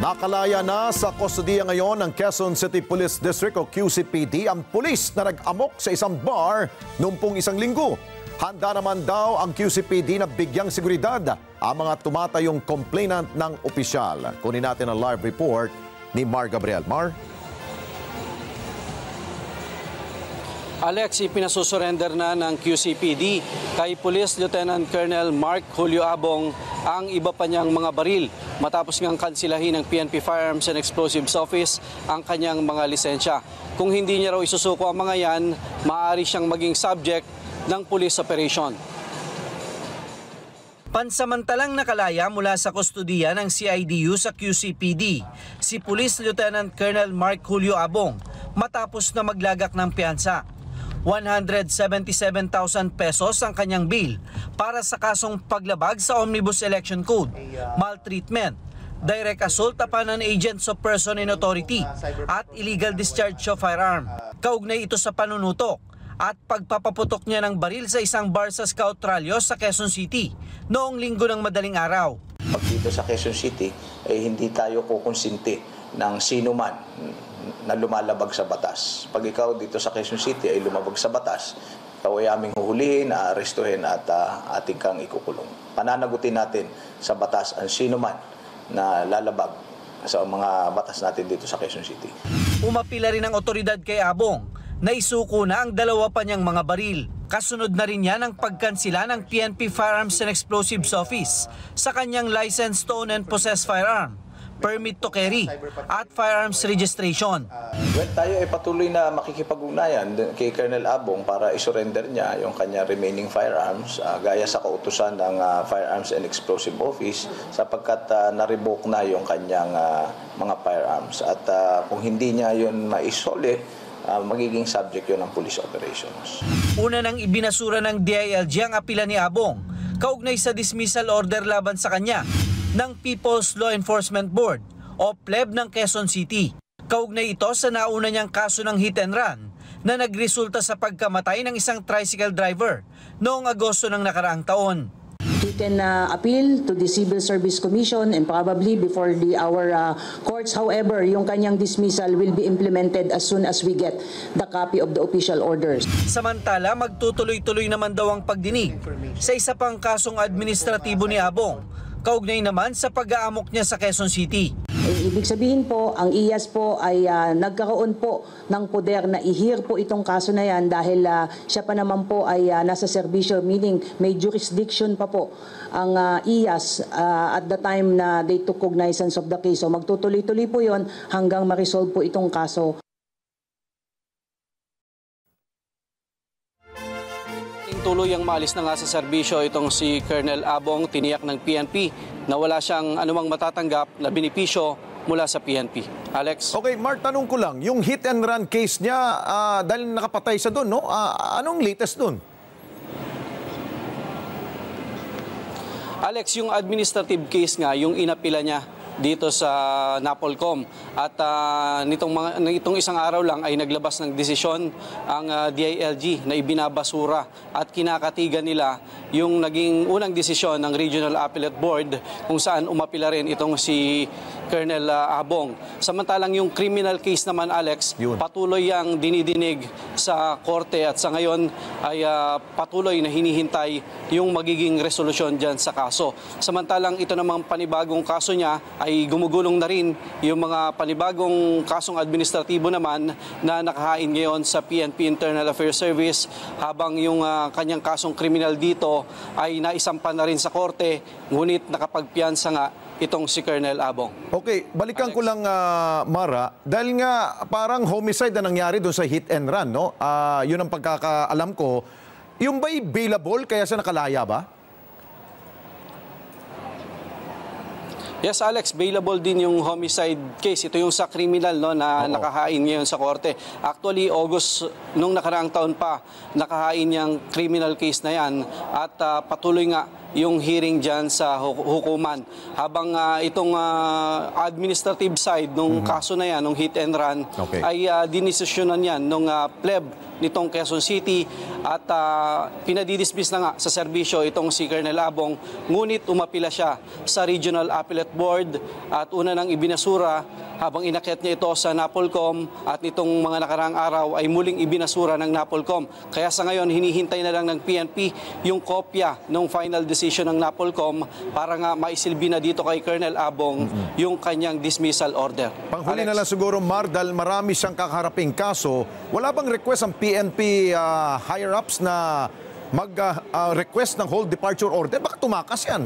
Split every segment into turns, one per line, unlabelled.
Nakalaya na sa kustodiya ngayon ng Quezon City Police District o QCPD ang pulis na nag-amok sa isang bar noong pong isang linggo. Handa naman daw ang QCPD na bigyang seguridad ang mga tumatayong complainant ng opisyal. Kunin natin ang live report ni Mar Gabriel. Mar?
Alex, ipinasusurrender na ng QCPD kay Police Lieutenant Colonel Mark Julio Abong ang iba pa niyang mga baril matapos ngang kansilahin ng PNP Firearms and Explosives Office ang kanyang mga lisensya. Kung hindi niya raw isusuko ang mga yan, maaari siyang maging subject ng police operation. Pansamantalang nakalaya mula sa kustodiya ng CIDU sa QCPD si Police Lieutenant Colonel Mark Julio Abong matapos na maglagak ng piyansa. 177,000 pesos ang kanyang bill para sa kasong paglabag sa Omnibus Election Code, maltreatment, direct assault upon an agents of person in authority at illegal discharge of firearm. Kaugnay ito sa panunutok at pagpapaputok niya ng baril sa isang bar sa Scout Rallios sa Quezon City noong linggo ng madaling araw.
Pag dito sa Quezon City, hindi tayo kukonsinti ng sino man na lumalabag sa batas. Pag ikaw dito sa Quezon City ay lumabag sa batas, ikaw ay aming huhulihin, aarestuhin at ating kang ikukulong. Pananagutin natin sa batas ang sino man na lalabag sa mga batas natin dito sa Quezon City.
Umapila rin ang otoridad kay Abong na isuko na ang dalawa pa niyang mga baril. Kasunod na rin yan ang pagkansila ng PNP Firearms and Explosives Office sa kanyang license to own and possess firearm, permit to carry, at firearms registration.
Tayo ay patuloy na makikipag-ugnayan kay Colonel Abong para isurrender niya yung kanya remaining firearms gaya sa kautusan ng Firearms and Explosive Office sapagkat na-revoke na yung kanyang mga firearms. At kung hindi niya yun maisoli, magiging subject yun ng police operations.
Una nang ibinasura ng DILG ang apila ni Abong kaugnay sa dismissal order laban sa kanya ng People's Law Enforcement Board o PLEB ng Quezon City. Kaugnay ito sa nauna niyang kaso ng hit and run na nagresulta sa pagkamatay ng isang tricycle driver noong Agosto ng nakaraang taon.
He can appeal to the Civil Service Commission and probably before our courts. However, yung kanyang dismissal will be implemented as soon as we get the copy of the official orders.
Samantala, magtutuloy-tuloy naman daw ang pagdinig sa isa pang kasong administratibo ni Abong, kaugnay naman sa pag-aamok niya sa Quezon City.
Ibig sabihin po, ang IAS po ay nagkaroon po ng poder na i-hear po itong kaso na yan dahil siya pa naman po ay nasa serbisyo, meaning may jurisdiction pa po ang IAS at the time na they took cognizance of the case. So magtutuloy-tuloy po yon hanggang ma-resolve po itong kaso.
Tuluyang maalis na nga sa serbisyo itong si Colonel Abong, tiniyak ng PNP na wala siyang anumang matatanggap na benepisyo mula sa PNP. Alex?
Okay, Mark, tanong ko lang, yung hit and run case niya, dahil nakapatay siya doon, no? Anong latest doon?
Alex, yung administrative case nga, yung inapila niya dito sa Napolcom at nitong isang araw lang ay naglabas ng desisyon ang DILG na ibinabasura at kinakatigan nila yung naging unang desisyon ng Regional Appellate Board kung saan umapila rin itong si Colonel Abong. Samantalang yung criminal case naman, Alex, patuloy ang dinidinig sa korte at sa ngayon ay patuloy na hinihintay yung magiging resolusyon dyan sa kaso. Samantalang ito namang panibagong kaso niya ay gumugulong na rin yung mga panibagong kasong administratibo naman na nakahain ngayon sa PNP Internal Affairs Service habang yung kanyang kasong kriminal dito ay naisampan na rin sa korte ngunit nakapagpiyansa nga itong si Colonel Abong.
Okay, balikan ko lang Mara, dahil nga parang homicide na nangyari doon sa hit and run, no? Yun ang pagkakaalam ko. Yung ba'y bailable kaya siya nakalaya ba?
Yes, Alex, bailable din yung homicide case. Ito yung sa criminal, no, na nakahain ngayon sa korte. Actually, August nung nakaraang taon pa, nakahain yung criminal case na yan at patuloy nga yung hearing dyan sa hukuman. Habang itong administrative side nung kaso na yan, nung hit and run, ay dinisisyonan yan nung pleb nitong Quezon City at pinadidismiss na nga sa serbisyo itong si Colonel Abong, ngunit umapila siya sa Regional Appellate Board at una nang ibinasura habang inakyat niya ito sa NAPOLCOM at nitong mga nakaraang araw ay muling ibinasura ng NAPOLCOM. Kaya sa ngayon, hinihintay na lang ng PNP yung kopya ng final decision ng NAPOLCOM para nga maisilbi na dito kay Colonel Abong yung kanyang dismissal order.
Panghuli na lang siguro, Mar, dahil marami siyang kakaharaping kaso, wala bang request ang PNP higher-ups na mag-request ng whole departure order? Baka tumakas yan.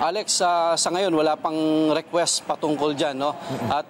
Alex, sa ngayon wala pang request patungkol dyan. No? At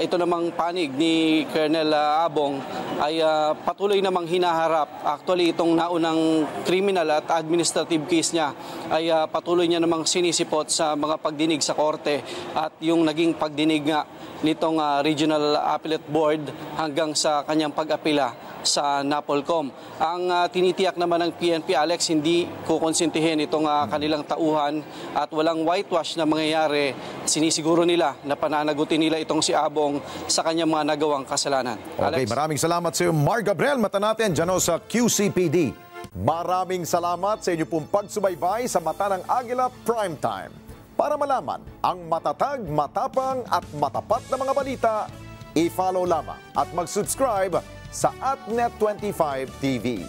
ito namang panig ni Colonel Abong ay patuloy namang hinaharap. Actually, itong naunang criminal at administrative case niya ay patuloy niya namang sinisipot sa mga pagdinig sa korte at yung naging pagdinig nga nitong Regional Appellate Board hanggang sa kanyang pag-apila sa NAPOLCOM. Ang tinitiyak naman ng PNP, Alex, hindi kukonsintihin itong kanilang tauhan at walang whitewash na mangyayari. Sinisiguro nila na pananagutin nila itong si Abong sa kanyang mga nagawang kasalanan.
Okay,
Alex?
maraming salamat sa iyo, Mar Gabriel. Mata natin dyan sa QCPD. Maraming salamat sa inyo pong pagsubaybay sa Mata ng Agila Primetime. Para malaman ang matatag, matapang at matapat na mga balita, i-follow lamang at mag-subscribe sa AtNet25 TV.